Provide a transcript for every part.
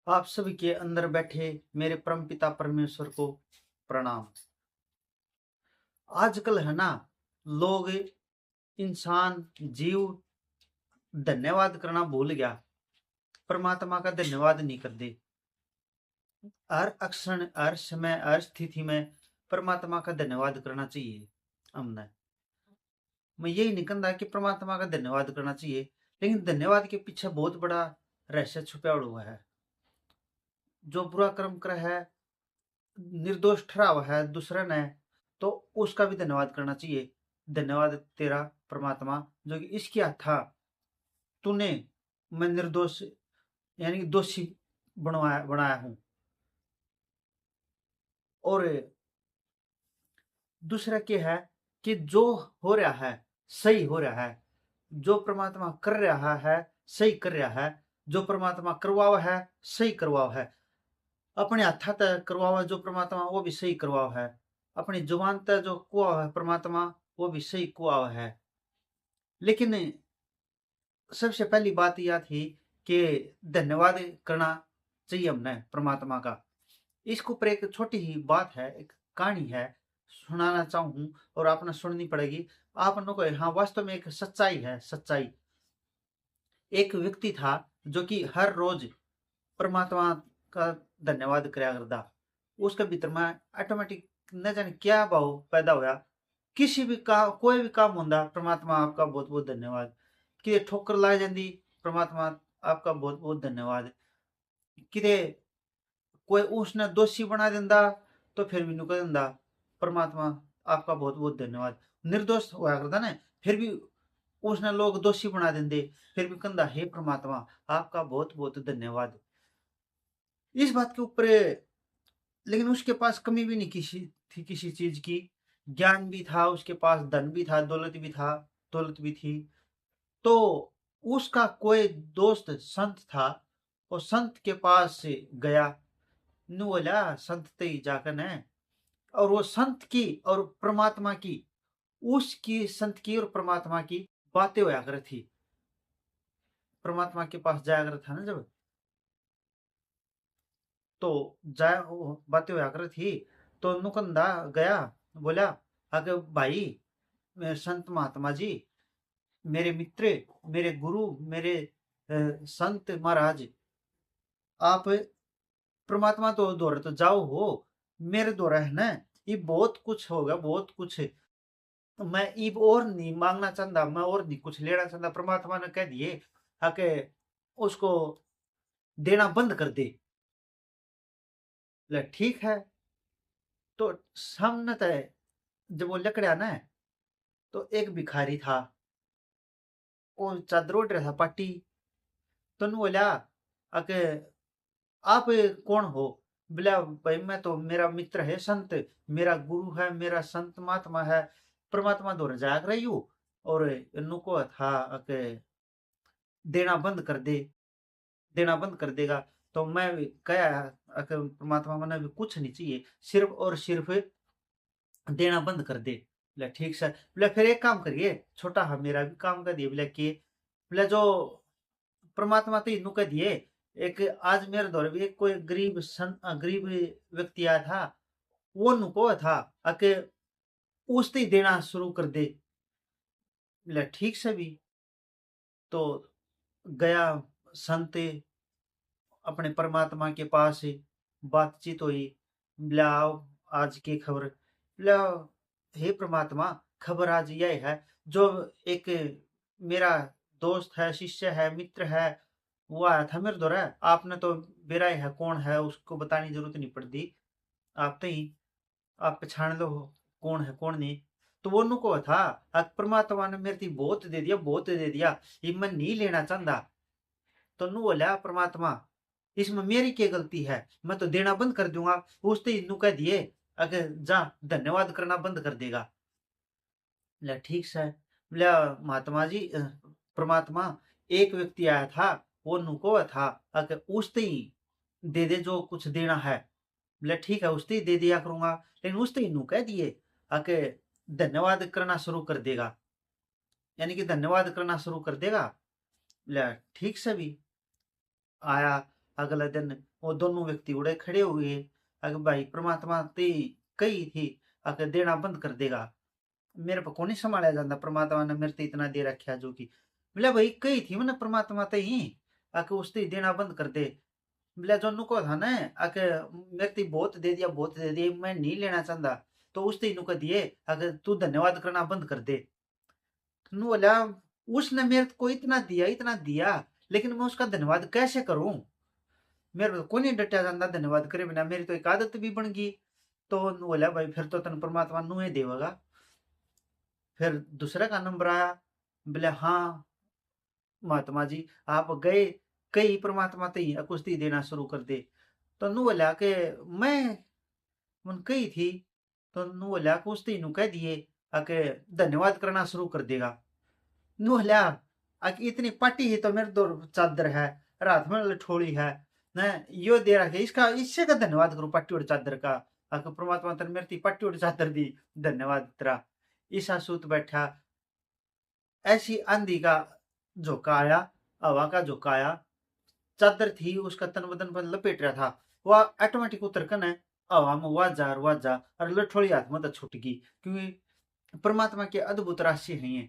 आप सभी के अंदर बैठे मेरे परमपिता परमेश्वर को प्रणाम। आजकल है ना, लोग, इंसान, जीव धन्यवाद करना भूल गया। परमात्मा का धन्यवाद नहीं करते। हर अक्षण, हर समय, हर स्थिति में परमात्मा का धन्यवाद करना चाहिए हमने। मैं यही नहीं कहता कि परमात्मा का धन्यवाद करना चाहिए, लेकिन धन्यवाद के पीछे बहुत बड़ा रहस्य छुपा हुआ है। जो बुरा कर्म कर है, निर्दोष ठहरा हुआ है दूसरे ने, तो उसका भी धन्यवाद करना चाहिए। धन्यवाद तेरा परमात्मा, जो कि इसकी था तूने, मैं निर्दोष यानी कि दोषी बनवाया बनाया हूं। और दूसरा क्या है कि जो हो रहा है सही हो रहा है, जो परमात्मा कर रहा है सही कर रहा है, जो परमात्मा करवावा है सही करवावा है, अपने हाथा तक करवावा जो परमात्मा वो भी सही करवावा है, अपनी जुबान तक जो कुआ है परमात्मा वो भी सही कुआ है। लेकिन सबसे पहली बात यह थी कि धन्यवाद करना चाहिए हमने परमात्मा का। इसके ऊपर एक छोटी ही बात है, एक कहानी है, सुनाना चाहूँ और आपने सुननी पड़ेगी। आपने को हाँ वास्तव में एक सच्चाई है, सच्चाई। एक व्यक्ति था जो कि हर रोज परमात्मा का धन्यवाद कराया करता। उसके भीतर में ऑटोमेटिक न जाने क्या भाव पैदा होया। किसी भी काम, कोई भी काम होंदा, परमात्मा आपका बहुत बहुत धन्यवाद। कि ठोकर ला जाती, परमात्मा आपका बहुत बहुत धन्यवाद। किते कोई उसने दोषी बना देंदा तो फिर भी नु कह देंदा परमात्मा आपका बहुत बहुत धन्यवाद। निर्दोष होया करता ना, फिर भी उसने लोग दोषी बना देंदे, फिर भी कहंदा हे परमात्मा आपका बहुत बहुत धन्यवाद। इस बात के ऊपर, लेकिन उसके पास कमी भी नहीं किसी थी, किसी चीज की। ज्ञान भी था उसके पास, धन भी था, दौलत भी था, दौलत भी थी। तो उसका कोई दोस्त संत था, और संत के पास से गया। नु बोला संत ते ही जाकर ने, और वो संत की और परमात्मा की, उसकी संत की और परमात्मा की बातें होया कर थी। परमात्मा के पास जाया कर था ना जब, तो जाया बातें होया कर थी। तो नुकंदा गया, बोला अगर भाई, संत महात्मा जी, मेरे मित्र, मेरे गुरु, मेरे संत महाराज, आप परमात्मा तो दौरे तो जाओ हो, मेरे दौरा है ना, ये बहुत कुछ होगा, बहुत कुछ। मैं इब और नहीं मांगना चाहता, मैं और नहीं कुछ लेना चाहता। परमात्मा ने कह दिए आके उसको देना बंद कर दे। ले ठीक है। तो सामने तय जब वो लकड़ा ना, तो एक भिखारी था, वो चादर ओढ़ रहा था पाटी। तो ने बोला आके आप कौन हो? बोला भाई मैं तो, मेरा मित्र है संत, मेरा गुरु है, मेरा संत महात्मा है, परमात्मा दौर जाग रही हूँ। और इन्नु को था कि देना बंद कर दे, देना बंद कर देगा तो मैं कया अगर परमात्मा मैंने भी कुछ नहीं चाहिए, सिर्फ और सिर्फ देना बंद कर दे। बोला ठीक सर। बोला फिर एक काम करिए, छोटा हाँ मेरा भी काम कर दिए। बोला कि, बोला जो परमात्मा तो इन्नु कह दिए, एक आज मेरे दौर भी एक कोई गरीब व्यक्ति आया था, वो नुको था आके उसते ही देना शुरू कर दे। बोला ठीक से भी। तो गया संत अपने परमात्मा के पास, बातचीत हुई। बोला आज की खबर? बोला हे परमात्मा, खबर आज यह है, जो एक मेरा दोस्त है, शिष्य है, मित्र है, वो आया था मेरे द्वारा। आपने तो बेरा है कौन है, उसको बताने की जरूरत नहीं पड़ती, आप तो ही आप पहचान लो कौन है कौन नहीं। तो वो नुको था परमात्मा ने मेरे बहुत दे दिया, बहुत दे दिया, ये मैं नहीं लेना चाहता। तो नु बोला परमात्मा इसमें मेरी क्या गलती है, मैं तो देना बंद कर दूंगा। उसने नु कह दिए अगर जा धन्यवाद करना बंद कर देगा। बोला ठीक है। बोला महात्मा जी, परमात्मा, एक व्यक्ति आया था, वो नुको था अगर उसने ही दे दे जो कुछ देना है। बोला ठीक है, उसने ही दे दिया करूंगा। लेकिन उसने ही नु कह दिए आके धन्यवाद करना शुरू कर देगा, यानी कि धन्यवाद करना शुरू कर देगा। बोला ठीक से भी। आया अगला दिन वो दोनों व्यक्ति उड़े खड़े हुए, अगर भाई परमात्मा ते कही थी अगर देना बंद कर देगा, मेरे को नहीं संभाला जाता, परमात्मा ने मेरे ते इतना दे रखा जो कि बोले भाई कही थी मैंने परमात्मा ते ही आके उसते देना बंद कर दे। बोले जो नुको था ना आके मेरे ते बहुत दे दिया, बहुत दे दिया, मैं नहीं लेना चाहता, तो उसते नुको दिए, अगर तू धन्यवाद करना बंद कर दे। नु बोला उसने मेरे को इतना दिया, लेकिन मैं उसका धन्यवाद कैसे करूं, मेरे को नहीं डटा जाता धन्यवाद करे बिना, मेरी तो एक आदत भी बन गई। तो नु बोला भाई फिर तो तन परमात्मा नु ही देगा। फिर दूसरे का नंबर आया, बोले हाँ महात्मा जी आप गए कई परमात्मा ते कुश्ती देना शुरू कर दे। तो नु बोला कि मैं मन कही थी, तो नु बोला कुश्ती नु कह दिए आके धन्यवाद करना शुरू कर देगा। नु बोला आके इतनी पट्टी ही तो मेरे दो चादर है, रात में लठोड़ी है न, यो दे रखे इसका इससे का धन्यवाद करूं पट्टी और चादर का, आके परमात्मा तेरे मेरे ती पट्टी और चादर दी, धन्यवाद तेरा। ईसा सूत बैठा, ऐसी आंधी का झोंका आया, हवा का झोंका आया, चादर थी उसका तन बदन पर लपेट रहा था, वह ऑटोमेटिक उतर कर हवा में वाज जा और लठोड़ी हाथ में तो छूट गई, क्योंकि परमात्मा के अद्भुत राशि है ये।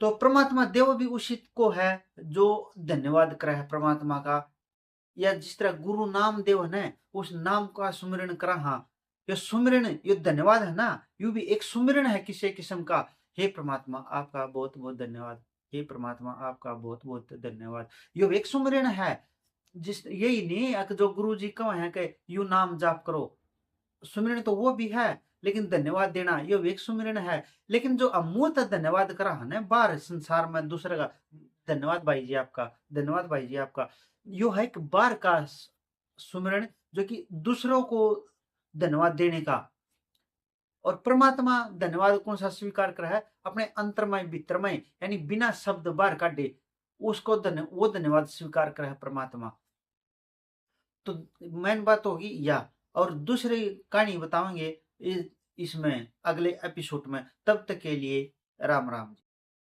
तो परमात्मा देव भी उसी को है जो धन्यवाद करे है परमात्मा का, या जिस तरह गुरु नाम देव है उस नाम का सुमिरन करा। हाँ ये सुमिरन ये धन्यवाद है ना, यू भी एक सुमिरन है किसी किस्म का। हे परमात्मा आपका बहुत बहुत धन्यवाद, हे परमात्मा आपका बहुत बहुत धन्यवाद, यो एक सुमिरन है। जिस यही नहीं है कि जो गुरु जी कहे हैं कि यू नाम जाप करो, सुमिरन तो वो भी है, लेकिन धन्यवाद देना ये भी एक सुमिरन है। लेकिन जो अमूर्त धन्यवाद करा है ना बाहर संसार में दूसरे का, धन्यवाद भाई जी आपका, धन्यवाद भाई जी आपका, यो है एक बार का सुमिरन जो कि दूसरों को धन्यवाद देने का। और परमात्मा धन्यवाद कौन सा स्वीकार करा है, अपने अंतरमय भीतरमय यानी बिना शब्द बाहर काटे उसको वो धन्यवाद स्वीकार करा है परमात्मा। तो मेन बात होगी या, और दूसरी कहानी बताएंगे इसमें अगले एपिसोड में, तब तक के लिए राम राम।